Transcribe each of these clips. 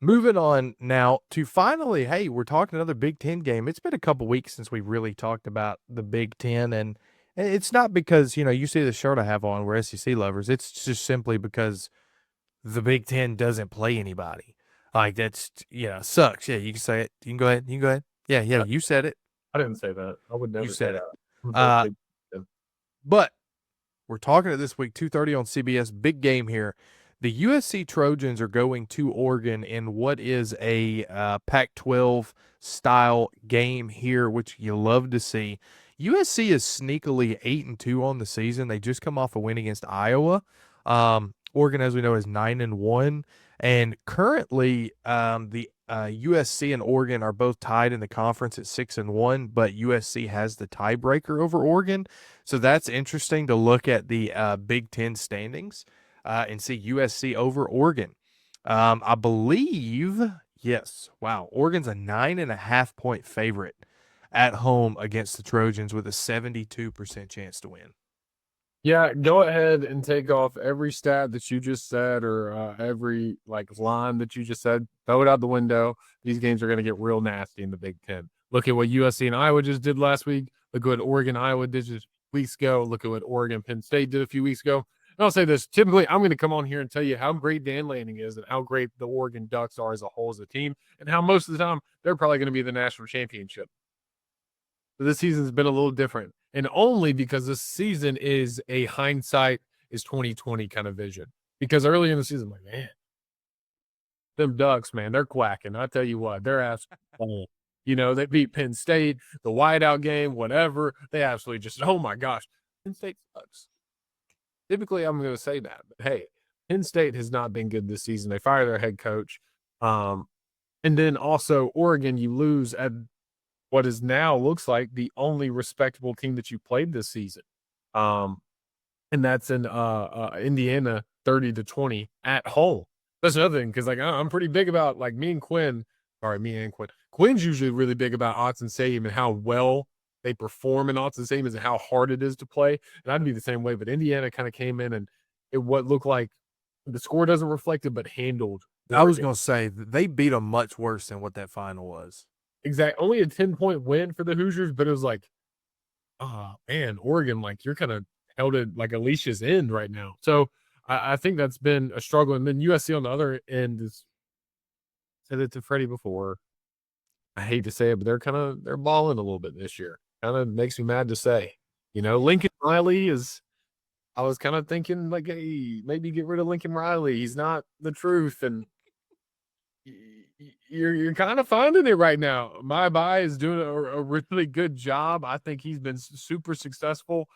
Moving on now to finally, hey, we're talking another Big Ten game. It's been a couple weeks since we really talked about the Big Ten, and it's not because you see the shirt I have on. We're SEC lovers. It's just simply because the Big Ten doesn't play anybody. Like that's sucks. Yeah, you can say it. You can go ahead. You can go ahead. Yeah, yeah, I, you said it. I didn't say that. I would You never say said it. that. I'm a Uh, big fan. but we're talking it this week, 2:30 on CBS. Big game here. The USC Trojans are going to Oregon in what is a Pac-12 style game here, which you love to see. USC is sneakily 8-2 on the season. They just come off a win against Iowa. Oregon, as we know, is 9-1, and currently the USC and Oregon are both tied in the conference at 6-1, but USC has the tiebreaker over Oregon. So that's interesting to look at the Big Ten standings and see USC over Oregon. I believe, yes, wow, Oregon's a 9.5 point favorite at home against the Trojans with a 72% chance to win. Yeah, go ahead and take off every stat that you just said or every line that you just said. Throw it out the window. These games are going to get real nasty in the Big Ten. Look at what USC and Iowa just did last week. Look at what Oregon Iowa did just weeks ago. Look at what Oregon Penn State did a few weeks ago. And I'll say this: typically, I'm going to come on here and tell you how great Dan Lanning is and how great the Oregon Ducks are as a whole as a team, and how most of the time they're probably going to be the national championship. But this season's been a little different, and only because this season is a hindsight is 2020 kind of vision. Because early in the season, I'm like, man, them Ducks, man, they're quacking. I tell you what, they're absolutely, they beat Penn State, the whiteout game, whatever. They absolutely just, oh my gosh, Penn State sucks. Typically, I'm going to say that, but hey, Penn State has not been good this season. They fire their head coach, and then also Oregon, you lose at what is now looks like the only respectable team that you played this season. Um, and that's in Indiana 30-20 at home. That's another thing because I'm pretty big about me and Quinn. Sorry, me and Quinn. Quinn's usually really big about Autzen Stadium and how well they perform in Autzen Stadium and how hard it is to play. And I'd be the same way, but Indiana kind of came in and what looked like the score doesn't reflect it, but handled I was Oregon. going to say they beat them much worse than what that final was. Exactly. Only a 10-point win for the Hoosiers, but it was like, oh man, Oregon, you're kind of held it like Alicia's end right now. So I think that's been a struggle. And then USC on the other end is said it to Freddie before. I hate to say it, but they're balling a little bit this year. Kind of makes me mad to say. Lincoln Riley is I was kind of thinking hey, maybe get rid of Lincoln Riley. He's not the truth. And you're kind of finding it right now. My Bai is doing a really good job. I think he's been super successful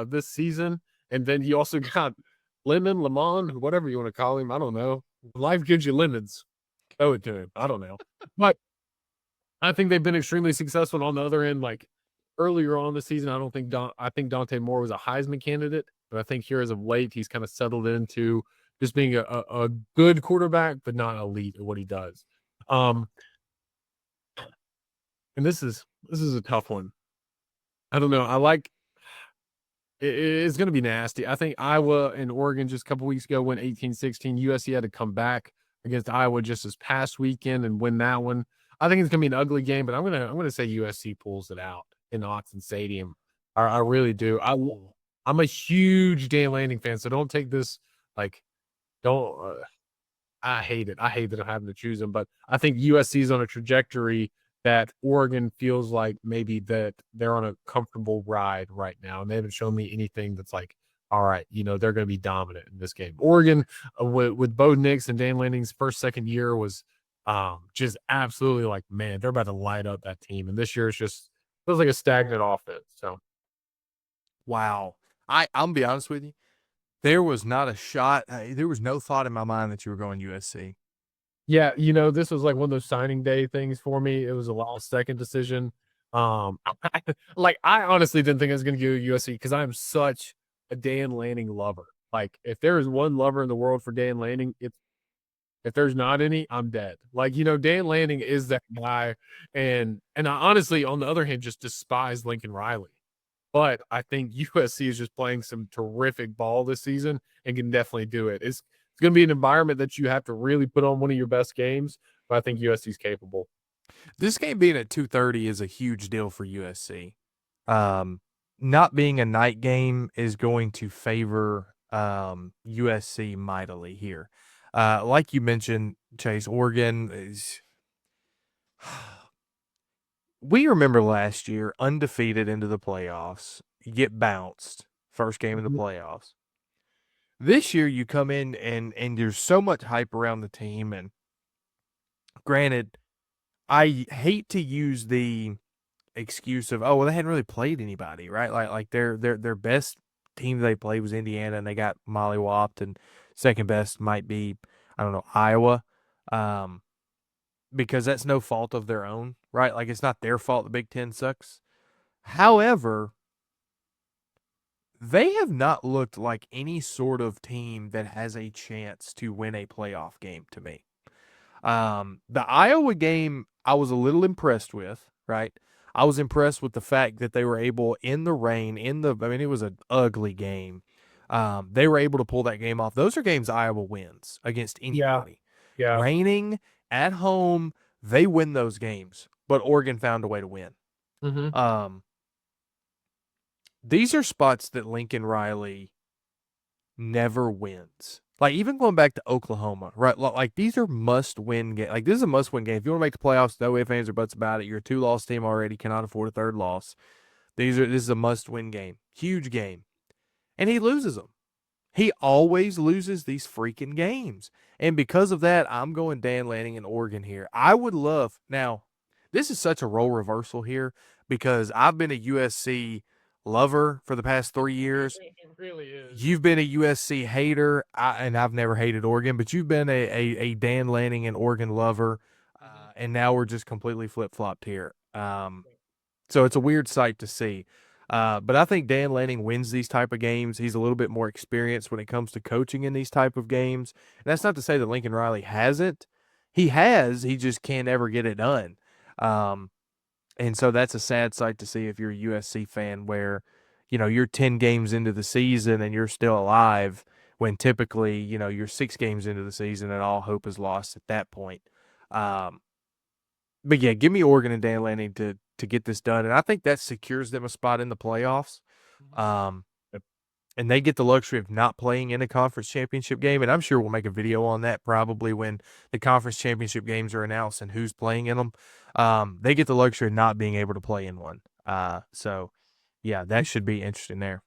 this season. And then you also got Lemon, whatever you want to call him. I don't know. Life gives you lemons. Throw it to him. I don't know. But I think they've been extremely successful. And on the other end, earlier on the season, I think Dante Moore was a Heisman candidate. But I think here as of late, he's kind of settled into just being a good quarterback, but not elite at what he does. And this is a tough one. I don't know. It's going to be nasty. I think Iowa and Oregon just a couple weeks ago went 18-16. USC had to come back against Iowa just this past weekend and win that one. I think it's going to be an ugly game, but I'm going to say USC pulls it out in Autzen Stadium. I really do. I'm a huge Dan Lanning fan, so don't take this don't. I hate it. I hate that I'm having to choose them, but I think USC is on a trajectory that Oregon feels like maybe that they're on a comfortable ride right now, and they haven't shown me anything that's all right, they're going to be dominant in this game. Oregon with Bo Nix and Dan Lanning's second year was just absolutely man, they're about to light up that team, and this year it's just feels like a stagnant offense. So, Wow. I'm gonna be honest with you. There was not a shot. There was no thought in my mind that you were going USC. yeah, this was one of those signing day things for me. It was a last second decision. I honestly didn't think I was going to go USC because I'm such a Dan Lanning lover. If there is one lover in the world for Dan Lanning, if there's not any, I'm dead. Dan Lanning is that guy, and I honestly, on the other hand, just despise Lincoln Riley. But I think USC is just playing some terrific ball this season and can definitely do it. It's going to be an environment that you have to really put on one of your best games. But I think USC's capable. This game being at 2:30 is a huge deal for USC. Um, Not being a night game is going to favor USC mightily here. Like you mentioned, Chase, Oregon is. We remember last year, undefeated into the playoffs, you get bounced first game of the playoffs. This year, you come in and there's so much hype around the team. And granted, I hate to use the excuse of, oh, well, they hadn't really played anybody, right? Like their best team they played was Indiana, and they got mollywopped, and second best might be, I don't know, Iowa, because that's no fault of their own, right? Like it's not their fault the Big Ten sucks. However, they have not looked like any sort of team that has a chance to win a playoff game to me. The Iowa game, I was a little impressed with, right? I was impressed with the fact that they were able in the rain, I mean, it was an ugly game. They were able to pull that game off. Those are games Iowa wins against Yeah, anybody. yeah. Raining at home, they win those games, but Oregon found a way to win. Mm-hmm. These are spots that Lincoln Riley never wins. Like even going back to Oklahoma, right? Like these are must-win game. Like this is a must-win game. If you want to make the playoffs, no ifs, ands, or buts about it. You're a two-loss team already, cannot afford a third loss. This is a must-win game, huge game, and he loses them. He always loses these freaking games, and because of that, I'm going Dan Lanning in Oregon here. I would love now. This is such a role reversal here because I've been a USC lover for the past 3 years. It really is. You've been a USC hater, and I've never hated Oregon, but you've been a Dan Lanning and Oregon lover, and now we're just completely flip flopped here. So it's a weird sight to see. But I think Dan Lanning wins these type of games. He's a little bit more experienced when it comes to coaching in these type of games. And that's not to say that Lincoln Riley hasn't. He has. He just can't ever get it done. And so that's a sad sight to see if you're a USC fan where, you're 10 games into the season and you're still alive when typically, you're 6 games into the season and all hope is lost at that point. But yeah, give me Oregon and Dan Lanning to get this done. And I think that secures them a spot in the playoffs. And they get the luxury of not playing in a conference championship game. And I'm sure we'll make a video on that probably when the conference championship games are announced and who's playing in them. They get the luxury of not being able to play in one. So, yeah, that should be interesting there.